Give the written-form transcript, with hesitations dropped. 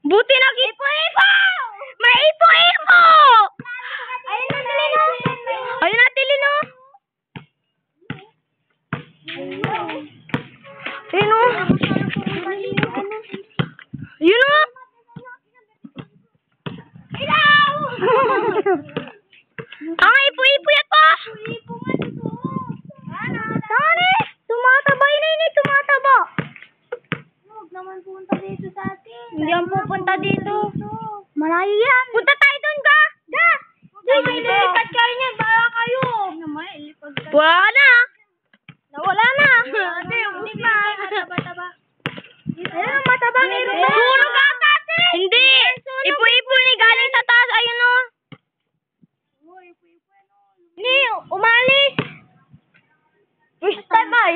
Buti Ipo-ipo! May ipo-ipo! Ayun na, Tilin, oh. Ayun, oh. Ayun, oh. Ang ipo-ipo yan pa. Saan eh? Tumataba yun eh, tumataba. Huwag naman punta dito sa atin. Hindi ang pupunta dito. Malayo yan. Punta tayo doon ka. Da. Ilipad kayo niyan, baka kayo. Ilipad kayo. Wala na. Nawala na. Ate, hindi pa. Mataba-taba. Ayun, mataba. Sunog ata. Hindi. Ipo-ipo ni galing sa taas. Ayun o. Ni, umalis. First time ay.